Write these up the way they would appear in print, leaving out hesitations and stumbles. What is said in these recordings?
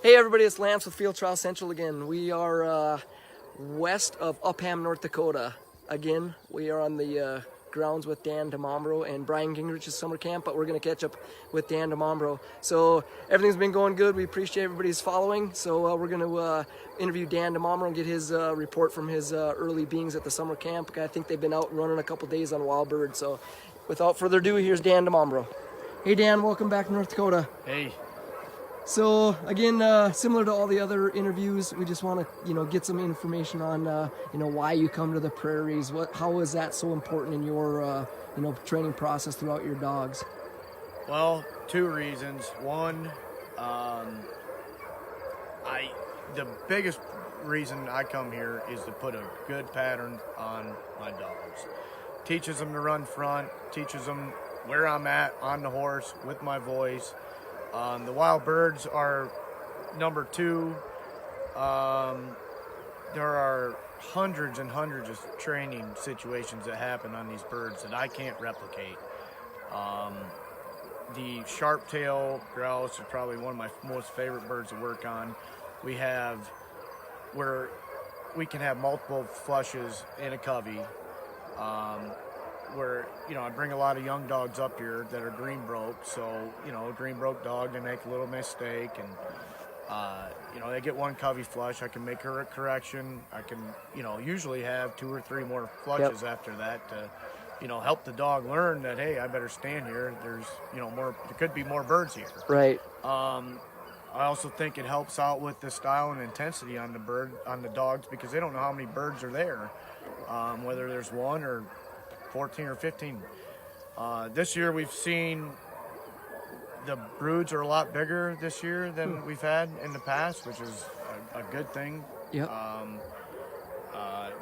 Hey everybody, it's Lance with Field Trial Central again. We are west of Upham, North Dakota. Again, we are on the grounds with Dan Dimambro and Brian Gingrich's summer camp, but we're going to catch up with Dan Dimambro. So everything's been going good. We appreciate everybody's following. So we're going to interview Dan Dimambro and get his report from his early beings at the summer camp. I think they've been out running a couple days on wild birds. So without further ado, here's Dan Dimambro. Hey Dan, welcome back to North Dakota. Hey. So again, similar to all the other interviews, we just want to, get some information on, why you come to the prairies. How is that so important in your, training process throughout your dogs? Well, two reasons. One, the biggest reason I come here is to put a good pattern on my dogs. Teaches them to run front, teaches them where I'm at on the horse with my voice. The wild birds are number two. There are hundreds and hundreds of training situations that happen on these birds that I can't replicate. The sharp-tail grouse is probably one of my most favorite birds to work on. We have where we can have multiple flushes in a covey. Where, I bring a lot of young dogs up here that are green broke. So, a green broke dog, they make a little mistake and, they get one covey flush. I can make her a correction. I can, usually have 2 or 3 more flushes after that to, help the dog learn that, hey, I better stand here. There's, there could be more birds here. Right. I also think it helps out with the style and intensity on the dogs because they don't know how many birds are there, whether there's one or 14 or 15. This year we've seen the broods are a lot bigger this year than we've had in the past, which is a good thing. Yep.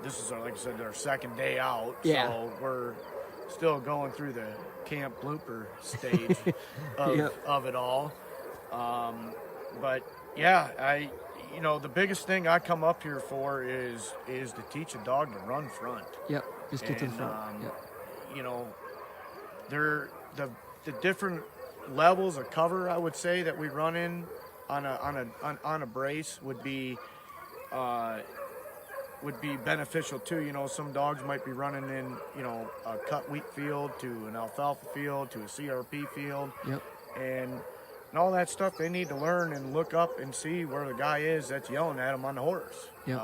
This is, like I said, our second day out, so we're still going through the camp blooper stage of it all. But yeah, the biggest thing I come up here for is to teach a dog to run front. Yep. Just get to the front. They're the different levels of cover I would say that we run in on a brace would be beneficial too. Some dogs might be running in a cut wheat field to an alfalfa field to a CRP field. Yep. And all that stuff they need to learn and look up and see where the guy is that's yelling at him on the horse. Yep.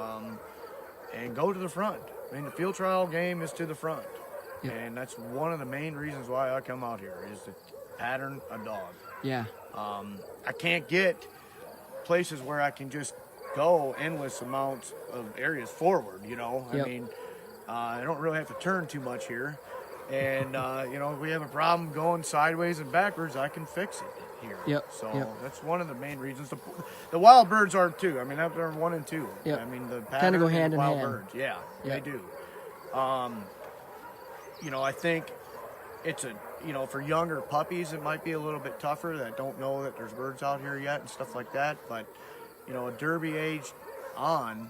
And go to the front. I mean, the field trial game is to the front. Yep. And that's one of the main reasons why I come out here is to pattern a dog. Yeah. I can't get places where I can just go endless amounts of areas forward, I mean, I don't really have to turn too much here. And, if we have a problem going sideways and backwards, I can fix it here. Yep. So that's one of the main reasons. The wild birds are too. I mean, they're 1 and 2. Yep. I mean, the kind of go hand in wild hand. birds. Yeah, yep. They do. I think it's for younger puppies, it might be a little bit tougher that don't know that there's birds out here yet and stuff like that. But, a derby age on,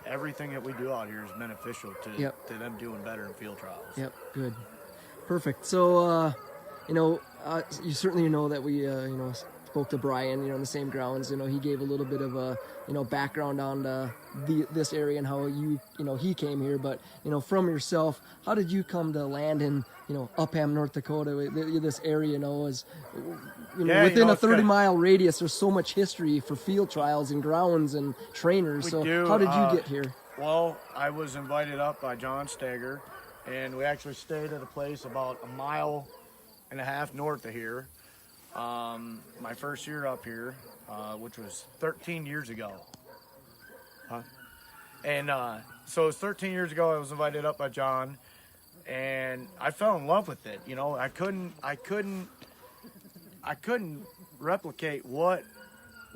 everything that we do out here is beneficial to them doing better in field trials. Yep. Good. Perfect. So, you certainly know that we, spoke to Brian, on the same grounds. He gave a little bit of a, background on this area and how he came here. But, from yourself, how did you come to land in, Upham, North Dakota? This area, is, within a 30-mile radius. There's so much history for field trials and grounds and trainers. How did you get here? Well, I was invited up by John Steger, and we actually stayed at a place about 1.5 miles north of here. My first year up here, which was 13 years ago. And so it was 13 years ago I was invited up by John, and I fell in love with it. I couldn't replicate what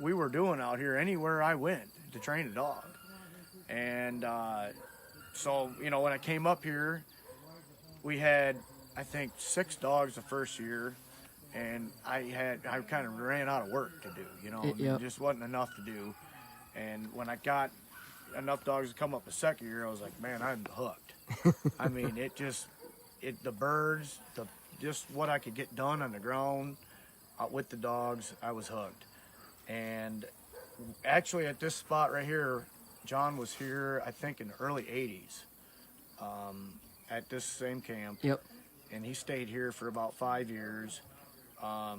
we were doing out here anywhere I went to train a dog. And so, when I came up here, we had, I think, 6 dogs the first year. And I kind of ran out of work to do, There just wasn't enough to do. And when I got enough dogs to come up the second year, I was like, man, I'm hooked. I mean, the birds, just what I could get done on the ground with the dogs, I was hooked. And actually at this spot right here, John was here, I think, in the early 80s at this same camp. Yep. And he stayed here for about 5 years. But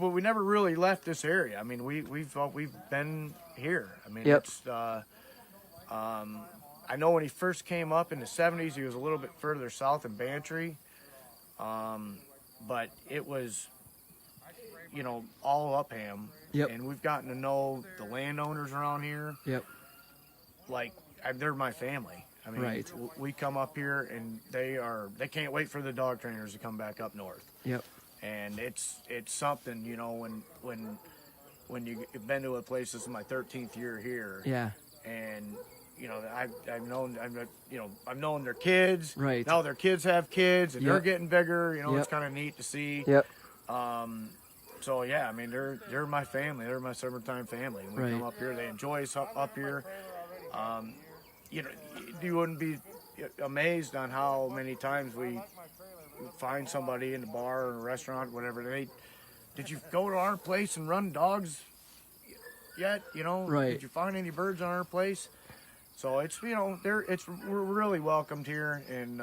we never really left this area. I mean, we've been here. I mean, Yep. it's I know when he first came up in the 70s, he was a little bit further south in Bantry, but it was, all Upham. Yep. And we've gotten to know the landowners around here. Yep. Like, they're my family. I mean, Right. we come up here and they can't wait for the dog trainers to come back up north. Yep. And it's something, when you've been to a place. This is my 13th year here. Yeah. And I've known their kids. Right. Now their kids have kids and they're Yep. getting bigger. Yep. It's kind of neat to see. Yep. So yeah, I mean they're my family. They're my summertime family. When we Right. come up here, they enjoy us up here. You wouldn't be amazed on how many times we find somebody in the bar or a restaurant, whatever. Did you go to our place and run dogs yet? Right. Did you find any birds on our place? So it's we're really welcomed here, and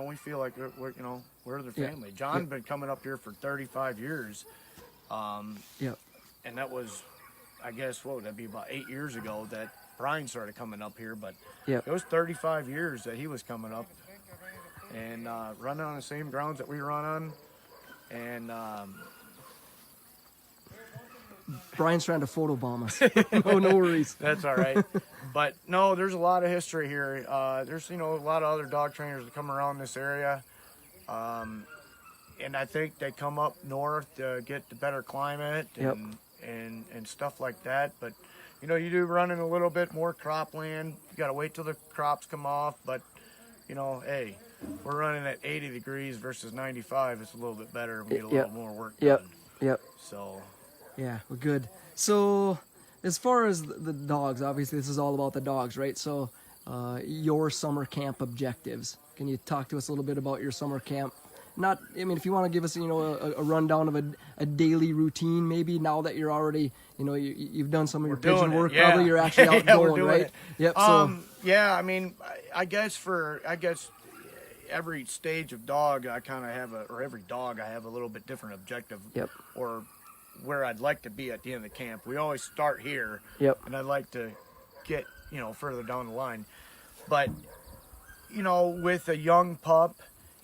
we feel like we're their Yeah. family. John's Yep. been coming up here for 35 years, Yep. and that was, I guess, what would that be, about 8 years ago that Brian started coming up here, but Yep. it was 35 years that he was coming up and running on the same grounds that we run on, and Brian's trying to photobomb us. No worries. that's all right. But no, there's a lot of history here. There's a lot of other dog trainers that come around this area, and I think they come up north to get the better climate Yep. and stuff like that. But you do run in a little bit more cropland. You got to wait till the crops come off. But hey, we're running at 80 degrees versus 95. It's a little bit better. We get a Yep. little more work Yep. done. Yep. So Yeah, we're good. So, as far as the dogs, obviously this is all about the dogs, right? So, your summer camp objectives. Can you talk to us a little bit about your summer camp? If you want to give us, a rundown of a daily routine, maybe now that you're already, you've done some of your doing pigeon it, work, yeah. probably you're actually out Yeah, we're going, doing right? it. Yep. So, Yeah, I mean, I guess every stage of dog I kind of have or every dog I have a little bit different objective. Yep. Or where I'd like to be at the end of the camp. We always start here. Yep. And I'd like to get, further down the line. But, with a young pup,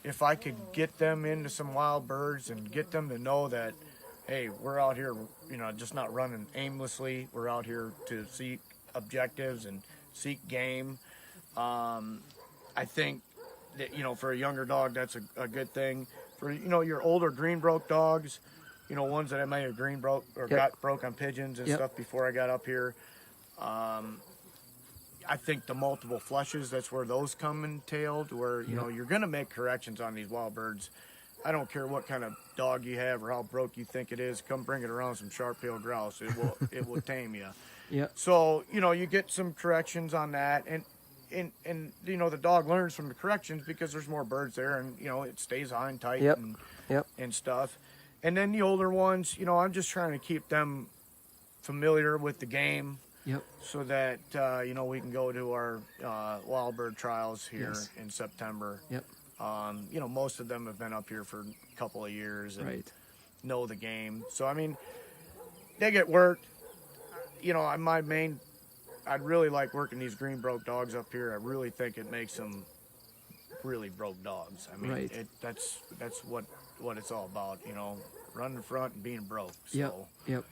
if I could get them into some wild birds and get them to know that, hey, we're out here, just not running aimlessly. We're out here to seek objectives and seek game. I think that, for a younger dog, that's a good thing. For, your older green-broke dogs, ones that I may have green-broke or Yep. got broke on pigeons and Yep. stuff before I got up here. I think the multiple flushes, that's where those come entailed, where, you're going to make corrections on these wild birds. I don't care what kind of dog you have or how broke you think it is. Come bring it around some sharp-tailed grouse. It will tame you. Yep. So, you get some corrections on that, and the dog learns from the corrections because there's more birds there, and it stays high and tight. Yep. and Yep. and stuff. And then the older ones, I'm just trying to keep them familiar with the game, Yep. so that we can go to our wild bird trials here Yes. in September. Yep. Most of them have been up here for a couple of years and Right. know the game. So I mean, they get worked. I'd really like working these green broke dogs up here. I really think it makes them really broke dogs. I mean, Right. that's what it's all about. Running front and being broke. So, Yep.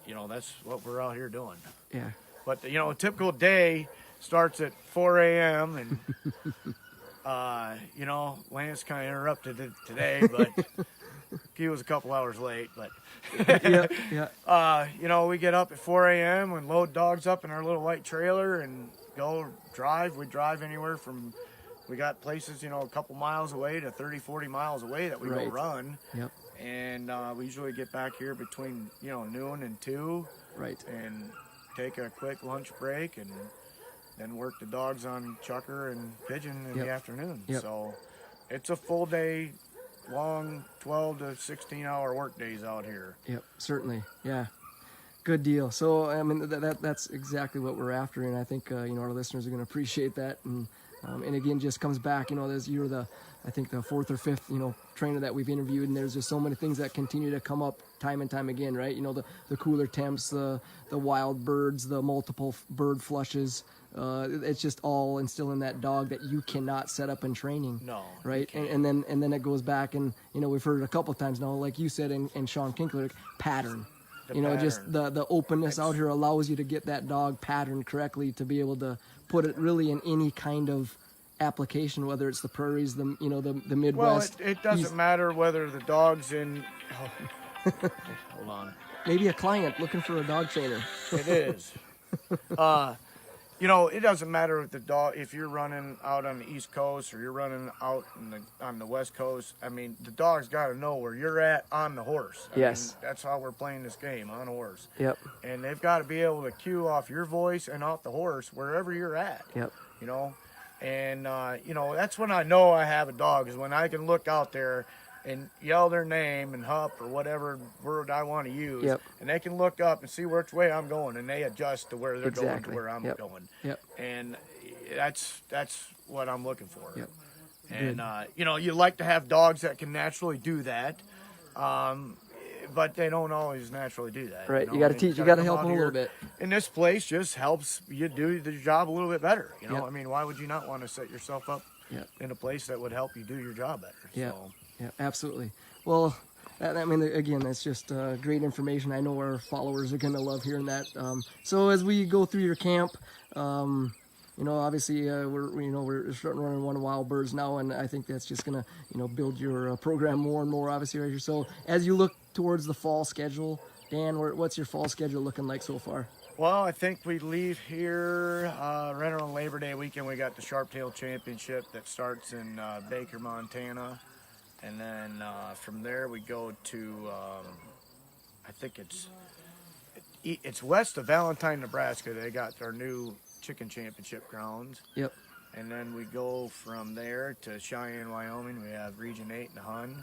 Yep. that's what we're out here doing. Yeah. But a typical day starts at 4 a.m. and Lance kind of interrupted it today, but he was a couple hours late. But Yeah. Yeah. we get up at 4 a.m. and load dogs up in our little white trailer and go drive. We drive anywhere from, we got places, a couple miles away to 30, 40 miles away that we go Right. run. Yep. And we usually get back here between, noon and 2 Right. and take a quick lunch break and then work the dogs on chucker and pigeon in Yep. the afternoon. Yep. So it's a full day long 12 to 16-hour work days out here. Yep, certainly. Yeah. Good deal. So, I mean, that's exactly what we're after, and I think you know, our listeners are going to appreciate that. And again, just comes back, you know, you're I think the fourth or fifth, you know, trainer that we've interviewed, and there's just so many things that continue to come up time and time again, right? You know, the cooler temps, the wild birds, the multiple bird flushes. It's just all instilled in that dog that you cannot set up in training. No. Right. And then it goes back, and you know, we've heard it a couple of times now, like you said, and Sean Kinkler, pattern. You know, pattern. just the openness out here allows you to get that dog patterned correctly to be able to put it really in any kind of application, whether it's the prairies, the Midwest. Well, it doesn't matter whether the dog's in. Oh, hold on. Maybe a client looking for a dog trainer. It is. You know, it doesn't matter if you're running out on the East Coast or you're running out on the West Coast. I mean, the dog's got to know where you're at on the horse. I mean, that's how we're playing this game, on a horse. Yep. And they've got to be able to cue off your voice and off the horse wherever you're at. Yep. You know, and you know, that's when I know I have a dog, is when I can look out there and yell their name and hup or whatever word I want to use, Yep. and they can look up and see which way I'm going, and they adjust to where they're going Exactly. to where I'm Yep. going. Yep. And that's what I'm looking for. Yep. And you know, you like to have dogs that can naturally do that, but they don't always naturally do that. Right. know? You got to And teach. You got to come help out them a here, little bit. And this place just helps you do the job a little bit better. You know, Yep. I mean, why would you not want to set yourself up Yep. in a place that would help you do your job better? Yeah. So. Yeah. Absolutely. Well, I mean, again, that's just great information. I know our followers are going to love hearing that. So as we go through your camp, you know, obviously we're starting running one Wild Birds now, and I think that's just going to, you know, build your program more and more, obviously, right here. So as you look towards the fall schedule, Dan, what's your fall schedule looking like so far? Well, I think we leave here right around Labor Day weekend. We got the Sharptail Championship that starts in Baker, Montana. And then from there we go to, I think it's west of Valentine, Nebraska. They got our new chicken championship grounds. Yep. And then we go from there to Cheyenne, Wyoming. We have Region 8 and Hun.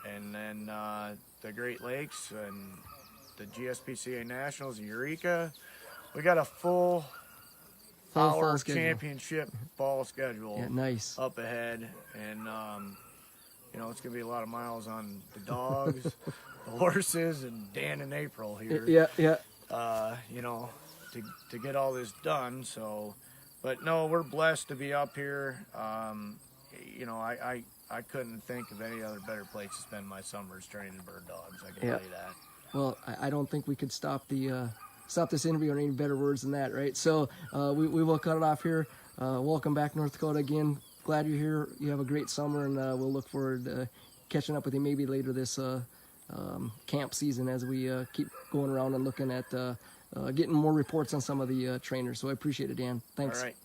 And then the Great Lakes and the GSPCA Nationals in Eureka. We got a full fall schedule. championship fall schedule. Yeah, nice. Up ahead. And, you know, it's going to be a lot of miles on the dogs, the horses, and Dan in April here. Yeah, yeah. You know, to get all this done. So, but no, we're blessed to be up here. You know, I couldn't think of any other better place to spend my summers training bird dogs. I can tell you that. Well, I don't think we could stop this interview on any better words than that, right? So we will cut it off here. Welcome back, North Dakota, again. Glad you're here. You have a great summer, and we'll look forward to catching up with you maybe later this camp season as we keep going around and looking at getting more reports on some of the trainers. So I appreciate it, Dan. Thanks. All right.